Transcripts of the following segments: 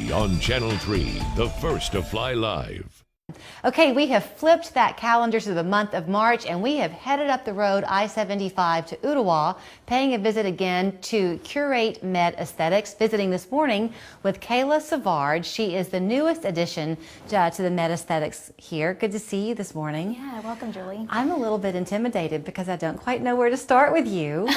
Sunday on Channel 3, the first to fly live. Okay, we have flipped that calendar to the month of March and we have headed up the road I-75 to Ooltewah, paying a visit again to Curate Med Aesthetics, visiting this morning with Kayla Savard. She is the newest addition to the Med Aesthetics here. Good to see you this morning. Yeah, welcome, Julie. I'm a little bit intimidated because I don't quite know where to start with you.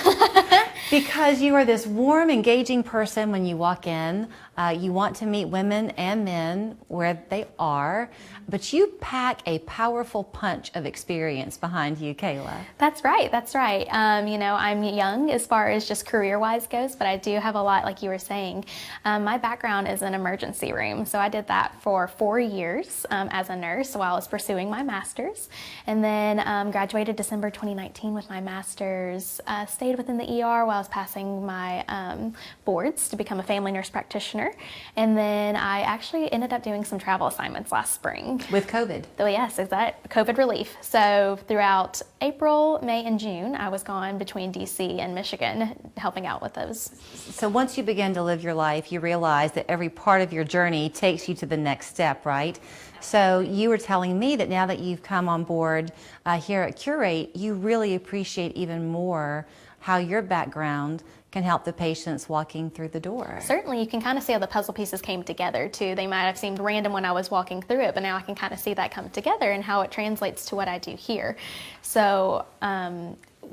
Because you are this warm, engaging person when you walk in. You want to meet women and men where they are, but you pack a powerful punch of experience behind you, Kayla. That's right, that's right. You know, I'm young as far as just career-wise goes, but I do have a lot, like you were saying. My background is in emergency room, so I did that for 4 years as a nurse while I was pursuing my master's, and then graduated December 2019 with my master's, stayed within the ER while I was passing my boards to become a family nurse practitioner. And then I actually ended up doing some travel assignments last spring. With COVID? Oh yes, exactly. COVID relief. So throughout April, May, and June, I was gone between DC and Michigan helping out with those. So once you begin to live your life, you realize that every part of your journey takes you to the next step, right? So you were telling me that now that you've come on board here at Curate, you really appreciate even more how your background can help the patients walking through the door. Certainly, you can kind of see how the puzzle pieces came together too. They might have seemed random when I was walking through it, but now I can kind of see that come together and how it translates to what I do here. So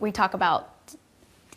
we talk about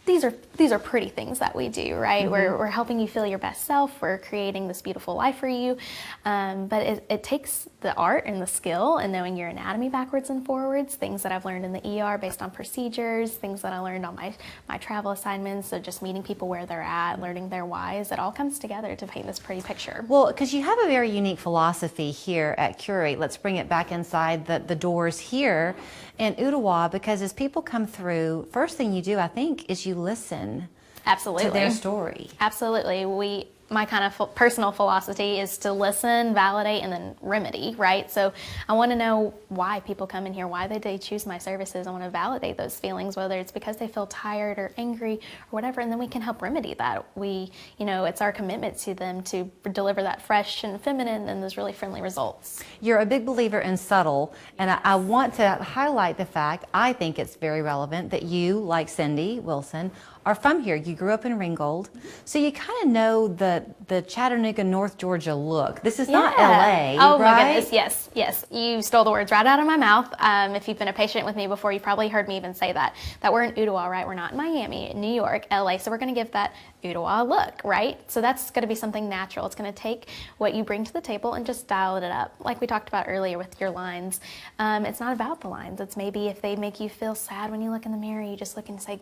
these are pretty things that we do, right? Mm-hmm. We're helping you feel your best self. We're creating this beautiful life for you. But it takes the art and the skill and knowing your anatomy backwards and forwards, things that I've learned in the ER based on procedures, things that I learned on my travel assignments, so just meeting people where they're at, learning their whys. It all comes together to paint this pretty picture. Well, because you have a very unique philosophy here at Curate. Let's bring it back inside the doors here in Ooltewah, because as people come through, first thing you do, I think, is you listen. Absolutely. To their story. Absolutely. My kind of personal philosophy is to listen, validate, and then remedy, right? So I want to know why people come in here, why they choose my services. I want to validate those feelings, whether it's because they feel tired or angry or whatever, and then we can help remedy that. It's our commitment to them to deliver that fresh and feminine and those really friendly results. You're a big believer in subtle, and I want to highlight the fact, I think it's very relevant, that you, like Cindy Wilson, are from here. You grew up in Ringgold, so you kind of know the Chattanooga, North Georgia look. This is not LA, oh, right? My goodness, yes. You stole the words right out of my mouth. If you've been a patient with me before, you probably heard me even say that we're in Ooltewah, right? We're not in Miami, New York, LA, so we're going to give that Ooltewah look, right? So that's going to be something natural. It's going to take what you bring to the table and just dial it up. Like we talked about earlier with your lines, it's not about the lines. It's maybe if they make you feel sad when you look in the mirror, you just look and say,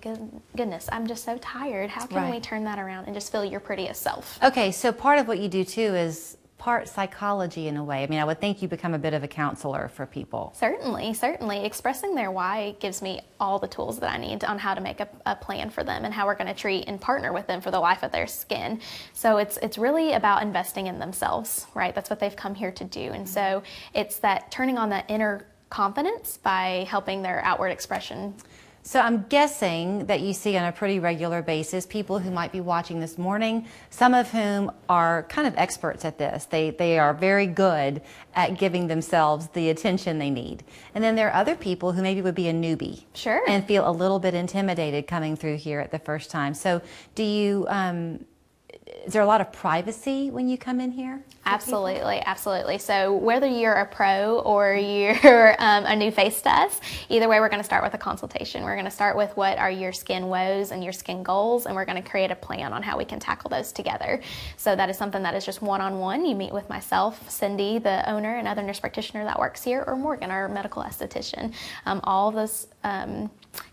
goodness, I'm just so tired. How can we turn that around and just feel your prettiest self? Okay, so part of what you do too is part psychology in a way. I mean, I would think you become a bit of a counselor for people. Certainly. Expressing their why gives me all the tools that I need on how to make a plan for them and how we're going to treat and partner with them for the life of their skin. So it's really about investing in themselves, right? That's what they've come here to do. And so it's that turning on that inner confidence by helping their outward expression. So I'm guessing that you see on a pretty regular basis people who might be watching this morning, some of whom are kind of experts at this. They are very good at giving themselves the attention they need. And then there are other people who maybe would be a newbie. Sure. And feel a little bit intimidated coming through here at the first time. So do you, is there a lot of privacy when you come in here? Absolutely. So whether you're a pro or you're a new face to us, either way, we're going to start with a consultation. We're going to start with what are your skin woes and your skin goals, and we're going to create a plan on how we can tackle those together. So that is something that is just one-on-one. You meet with myself, Cindy, the owner, and other nurse practitioner that works here, or Morgan, our medical esthetician. All of those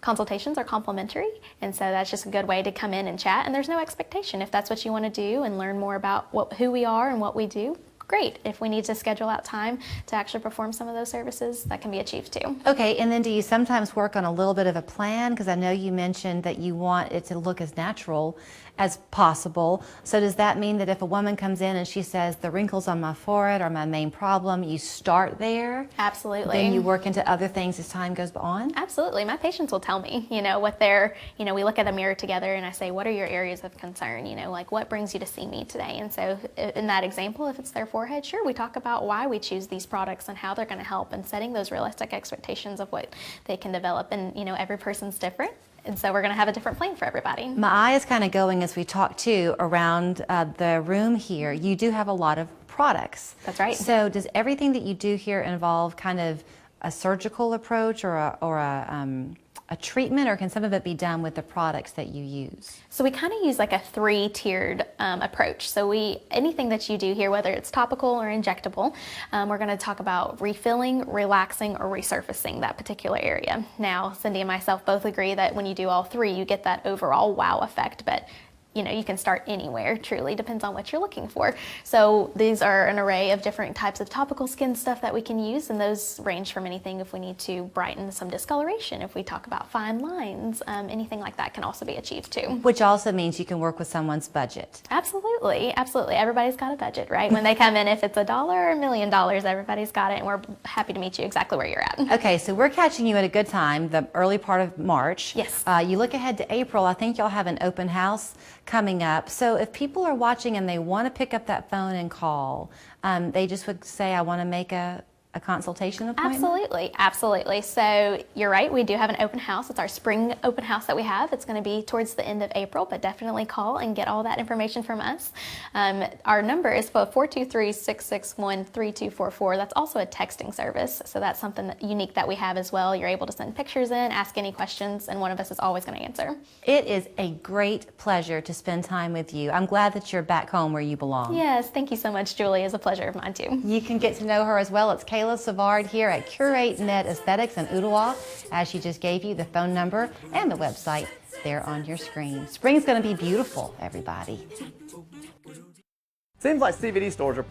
consultations are complimentary, and so that's just a good way to come in and chat, and there's no expectation. If that's what you want to do and learn more about who we are and what we do, great. If we need to schedule out time to actually perform some of those services, that can be achieved too. Okay, and then do you sometimes work on a little bit of a plan? Because I know you mentioned that you want it to look as natural as possible. So does that mean that if a woman comes in and she says the wrinkles on my forehead are my main problem, you start there? Absolutely. Then you work into other things as time goes on? Absolutely. My patients will tell me, what they're, we look at a mirror together and I say, what are your areas of concern? Like what brings you to see me today? And so in that example, if it's their forehead, sure, we talk about why we choose these products and how they're going to help and setting those realistic expectations of what they can develop. And, every person's different. And so we're going to have a different plan for everybody. My eye is kind of going as we talk too around the room here. You do have a lot of products. That's right. So does everything that you do here involve kind of a surgical approach or a treatment, or can some of it be done with the products that you use? So we kind of use like a 3-tiered approach. So anything that you do here, whether it's topical or injectable, we're going to talk about refilling, relaxing, or resurfacing that particular area. Now, Cindy and myself both agree that when you do all 3, you get that overall wow effect, but you can start anywhere, truly, depends on what you're looking for. So these are an array of different types of topical skin stuff that we can use, and those range from anything if we need to brighten some discoloration, if we talk about fine lines, anything like that can also be achieved too. Which also means you can work with someone's budget. Absolutely, absolutely. Everybody's got a budget, right? When they come in, if it's $1 or $1 million, everybody's got it, and we're happy to meet you exactly where you're at. Okay, so we're catching you at a good time, the early part of March. Yes. You look ahead to April, I think y'all have an open house coming up. So if people are watching and they want to pick up that phone and call, they just would say, I want to make a consultation appointment? Absolutely, absolutely. So you're right, we do have an open house. It's our spring open house that we have. It's going to be towards the end of April, but definitely call and get all that information from us. Our number is 423-661-3244. That's also a texting service, so that's something unique that we have as well. You're able to send pictures in, ask any questions, and one of us is always going to answer. It is a great pleasure to spend time with you. I'm glad that you're back home where you belong. Yes, thank you so much, Julie. It's a pleasure of mine too. You can get to know her as well. It's Kayla Savard here at Curate Med Aesthetics in Ooltewah, as she just gave you the phone number and the website there on your screen. Spring's going to be beautiful, everybody. Seems like CBD stores are